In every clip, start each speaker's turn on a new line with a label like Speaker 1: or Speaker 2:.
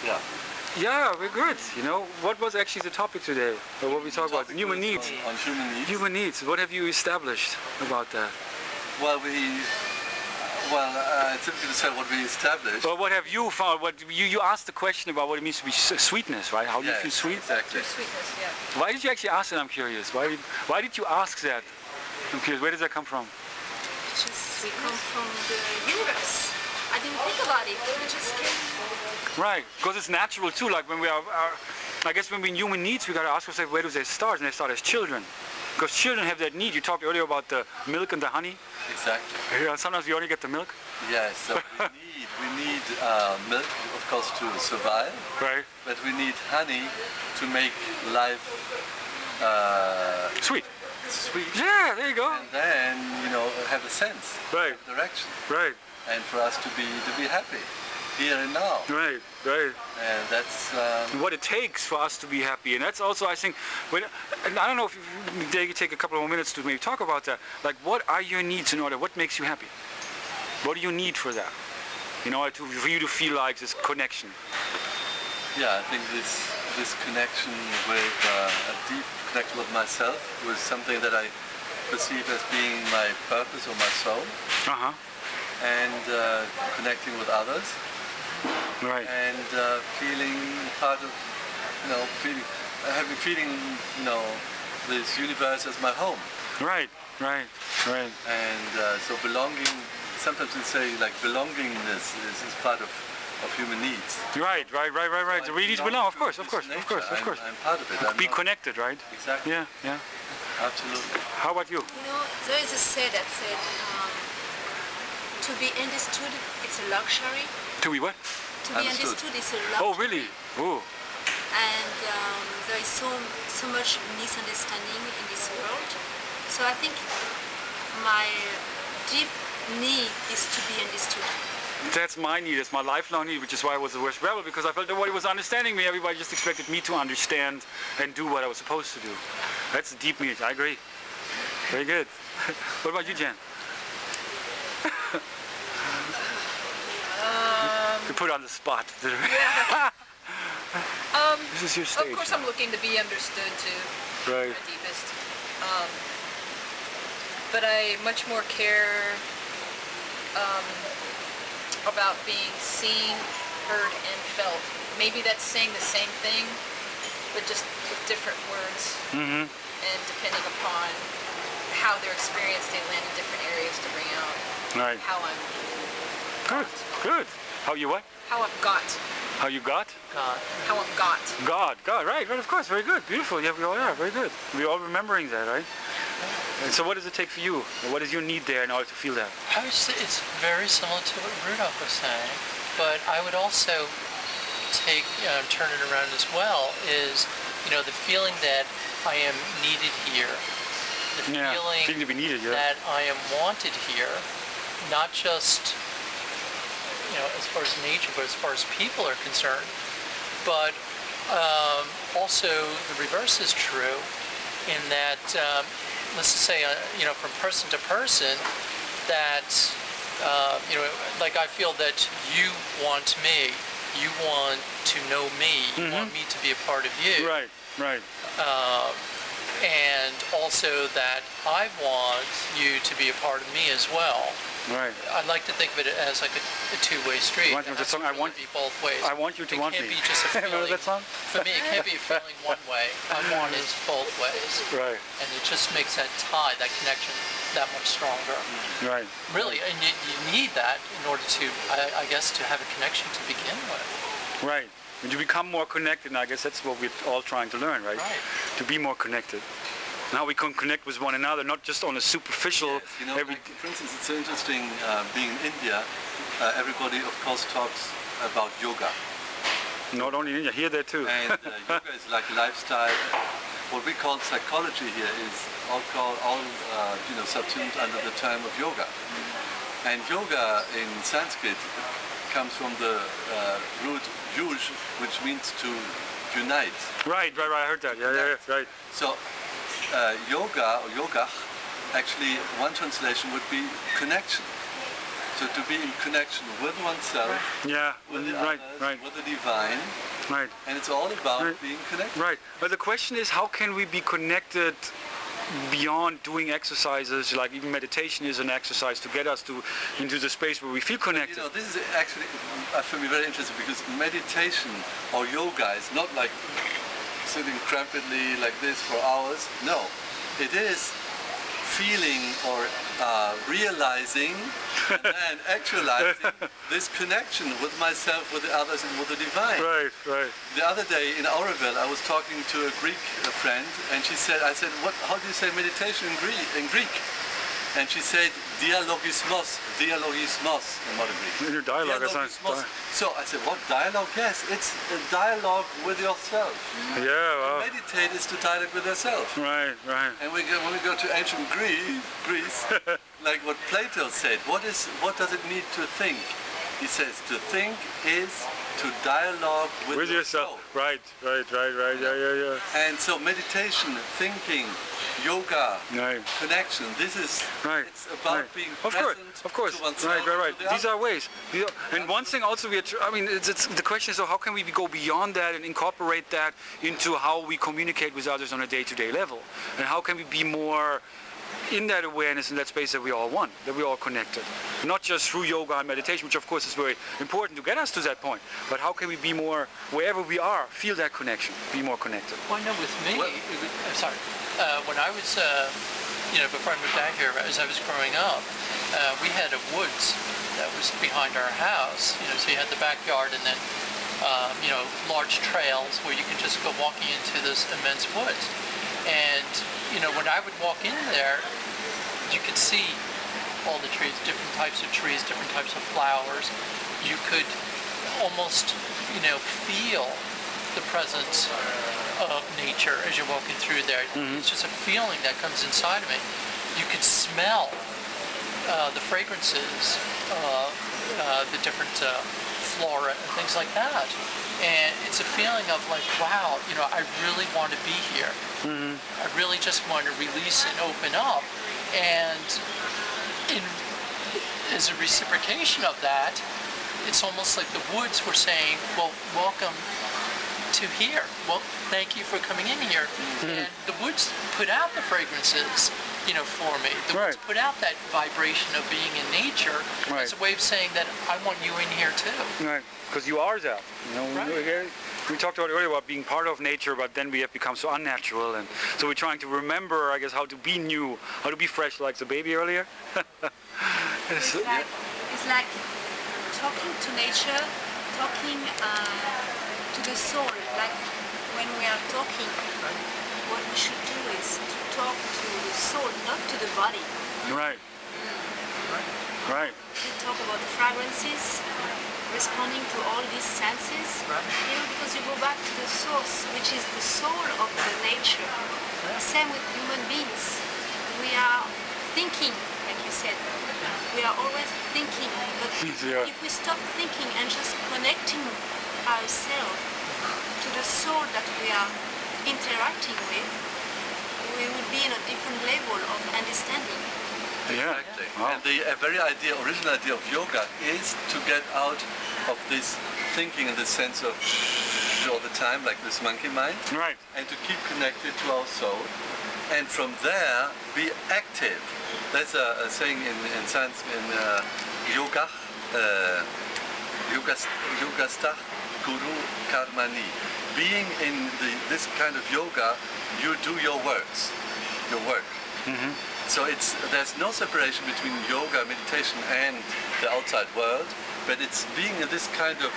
Speaker 1: Yeah.
Speaker 2: Yeah, we're good. You know, what was actually the topic today? Or what we talk about? Human needs.
Speaker 1: On human needs.
Speaker 2: Human needs. What have you established about that?
Speaker 1: Well, it's difficult to say what we established.
Speaker 2: Well, what have you found? What you asked the question about what it means to be sweetness, right? How do you feel sweet?
Speaker 1: Exactly.
Speaker 3: Sweetness, yeah.
Speaker 2: Why did you actually ask that? I'm curious. Why did you ask that? I'm curious. Where does that come from?
Speaker 3: We come from the universe. I didn't think about it. We just came.
Speaker 2: Right, because it's natural too. Like when we are I guess when we're in human needs, we gotta ask ourselves, where do they start? And they start as children, because children have that need. You talked earlier about the milk and the honey.
Speaker 1: Exactly.
Speaker 2: Yeah, sometimes we only get the milk.
Speaker 1: Yes. So we need milk, of course, to survive.
Speaker 2: Right.
Speaker 1: But we need honey to make life
Speaker 2: Sweet.
Speaker 1: sweet.
Speaker 2: Yeah, there you go.
Speaker 1: And then have a sense.
Speaker 2: Right.
Speaker 1: Of direction.
Speaker 2: Right.
Speaker 1: And for us to be happy here and now.
Speaker 2: Right. Right.
Speaker 1: And that's
Speaker 2: what it takes for us to be happy. And that's also, I think, and I don't know if you take a couple of more minutes to maybe talk about that. Like, what are your needs in order? What makes you happy? What do you need for that? In order for you to feel like this connection.
Speaker 1: Yeah, I think this connection with a deep connection with myself was something that I perceive as being my purpose or my soul.
Speaker 2: Uh-huh.
Speaker 1: And connecting with others.
Speaker 2: Right.
Speaker 1: And feeling part of, feeling this universe as my home.
Speaker 2: Right, right, right.
Speaker 1: And so belonging, sometimes we say like belongingness is part of human needs.
Speaker 2: Right.
Speaker 1: So
Speaker 2: We need to belong, of course.
Speaker 1: I'm part of it.
Speaker 2: Be connected, right?
Speaker 1: Exactly.
Speaker 2: Yeah.
Speaker 1: Absolutely.
Speaker 2: How about you?
Speaker 3: There is a say that said, to be understood, it's a luxury.
Speaker 2: To be what?
Speaker 3: To be understood is a luxury.
Speaker 2: Oh, really? Oh.
Speaker 3: And there is so much misunderstanding in this world. So I think my deep need is to be understood.
Speaker 2: That's my need. It's my lifelong need, which is why I was the worst rebel, because I felt nobody was understanding me. Everybody just expected me to understand and do what I was supposed to do. That's a deep need. I agree. Very good. What about you, Jen? To put on the spot.
Speaker 4: Yeah.
Speaker 2: This is your stage.
Speaker 4: Of course, I'm looking to be understood too.
Speaker 2: Right.
Speaker 4: My deepest. But I much more care about being seen, heard, and felt. Maybe that's saying the same thing, but just with different words.
Speaker 2: Mm-hmm.
Speaker 4: And depending upon how they're experienced, they land in different areas to bring out how I'm.
Speaker 2: Good. How you what?
Speaker 4: How I'm got.
Speaker 2: How you got?
Speaker 4: God. How I'm got.
Speaker 2: God. Right. Of course. Very good. Beautiful. Yeah. Very good. We're all remembering that, right? And so, what does it take for you? What is your need there in order to feel that?
Speaker 5: I would say it's very similar to what Rudolph was saying, but I would also turn it around as well. Is the feeling that I am needed here, the feeling
Speaker 2: to be needed,
Speaker 5: that I am wanted here, not just as far as nature, but as far as people are concerned. But also the reverse is true, in that let's just say from person to person, that like I feel that you want me, you want to know me, you want me to be a part of you.
Speaker 2: Right.
Speaker 5: And also that I want you to be a part of me as well.
Speaker 2: Right.
Speaker 5: I'd like to think of it as like a two-way street.
Speaker 2: The song, I want
Speaker 5: to be both ways.
Speaker 2: I want you to want me.
Speaker 5: It can't be just a feeling.
Speaker 2: Remember that song?
Speaker 5: For me, it can't be a feeling one way. I want it both ways.
Speaker 2: Right.
Speaker 5: And it just makes that tie, that connection, that much stronger.
Speaker 2: Right.
Speaker 5: Really, and you need that in order to, I guess, to have a connection to begin with.
Speaker 2: Right. When you become more connected, and I guess that's what we're all trying to learn, right?
Speaker 5: Right.
Speaker 2: To be more connected. Now we can connect with one another, not just on a superficial.
Speaker 1: Yes, for instance, it's so interesting being in India. Everybody, of course, talks about yoga.
Speaker 2: Not only in India, here there too.
Speaker 1: And yoga is like a lifestyle. What we call psychology here is all subsumed under the term of yoga. And yoga in Sanskrit comes from the root yuj, which means to unite.
Speaker 2: Right. I heard that. Yeah, right.
Speaker 1: So yoga or yoga, actually one translation would be connection. So to be in connection with oneself,
Speaker 2: Yeah.
Speaker 1: with the
Speaker 2: Right.
Speaker 1: others,
Speaker 2: Right.
Speaker 1: with the divine,
Speaker 2: Right.
Speaker 1: and it's all about
Speaker 2: Right.
Speaker 1: being connected.
Speaker 2: Right. But the question is, how can we be connected beyond doing exercises? Like even meditation is an exercise to get us into the space where we feel connected.
Speaker 1: You know, this is actually for me very interesting, because meditation or yoga is not like sitting crampedly like this for hours. No, it is feeling or realizing and then actualizing this connection with myself, with the others, and with the divine.
Speaker 2: Right. Right.
Speaker 1: The other day in Auroville, I was talking to a Greek friend, and I said, how do you say meditation in Greek? And she said, dialogismos in modern Greek.
Speaker 2: In your dialogue, that's not.
Speaker 1: Dialogismos. So I said, what dialogue? Yes, it's a dialogue with yourself.
Speaker 2: Yeah. Well,
Speaker 1: Meditate is to dialogue with yourself.
Speaker 2: right. Right.
Speaker 1: And when we go to ancient Greece, like what Plato said, what does it need to think? He says, to think is to dialogue with
Speaker 2: yourself. Right. Right. Right. Right. Yeah.
Speaker 1: And so meditation, thinking, yoga,
Speaker 2: Right.
Speaker 1: connection, this is,
Speaker 2: Right.
Speaker 1: it's about
Speaker 2: Right.
Speaker 1: being
Speaker 2: Of
Speaker 1: present
Speaker 2: course.
Speaker 1: to oneself.
Speaker 2: Right.
Speaker 1: to the
Speaker 2: These
Speaker 1: other.
Speaker 2: are ways. And one thing also, it's the question is, so how can we go beyond that and incorporate that into how we communicate with others on a day-to-day level? And how can we be more in that awareness, in that space that we all want, that we're all connected? Not just through yoga and meditation, which of course is very important to get us to that point, but how can we be more, wherever we are, feel that connection, be more connected?
Speaker 5: Well, I know with me, when I was, before I moved out here, as I was growing up, we had a woods that was behind our house. So you had the backyard and then, large trails where you could just go walking into this immense woods. And, when I would walk in there, you could see all the trees, different types of trees, different types of flowers. You could almost, feel the presence of nature as you're walking through there. It's just a feeling that comes inside of me. You could smell the fragrances of the different flora and things like that. And it's a feeling of like, wow, I really want to be here. I really just want to release and open up. And as a reciprocation of that, it's almost like the woods were saying, well, welcome to here. Well, thank you for coming in here. And the woods put out the fragrances, for me. The woods put out that vibration of being in nature as a way of saying that I want you in here too.
Speaker 2: Right, because you are that. We talked about earlier about being part of nature, but then we have become so unnatural, and so we're trying to remember, I guess, how to be new, how to be fresh, like the baby earlier.
Speaker 3: It's like talking to nature, talking to the soul. Like when we are talking, what we should do is to talk to the soul, not to the body.
Speaker 2: Right. Right.
Speaker 3: We talk about fragrances, responding to all these senses, because you go back to the source, which is the soul of the nature. Same with human beings. We are thinking, like you said. We are always thinking, but if we stop thinking and just connecting ourselves to the soul that we are interacting with, we would be in a different level of understanding.
Speaker 2: Yeah.
Speaker 1: Exactly.
Speaker 2: Wow.
Speaker 1: And the original idea of yoga is to get out of this thinking in the sense of all the time, like this monkey mind,
Speaker 2: Right.
Speaker 1: and to keep connected to our soul, and from there be active. That's a saying in science in yoga, yogastha guru karmani. Being in this kind of yoga, you do your work. So there's no separation between yoga, meditation, and the outside world, but it's being in this kind of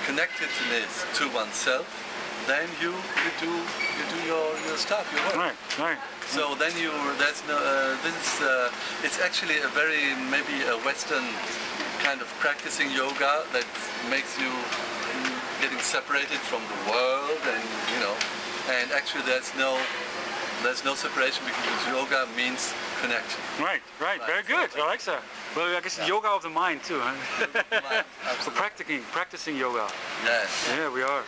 Speaker 1: connectedness to oneself. Then you do your stuff, your work.
Speaker 2: Right.
Speaker 1: So then it's actually a very maybe a Western kind of practicing yoga that makes you getting separated from the world, and actually there's no separation because yoga means connection.
Speaker 2: Right. Very good. I like that. Well, I guess yoga of the mind too, huh? So practicing yoga.
Speaker 1: Yes.
Speaker 2: Yeah, we are.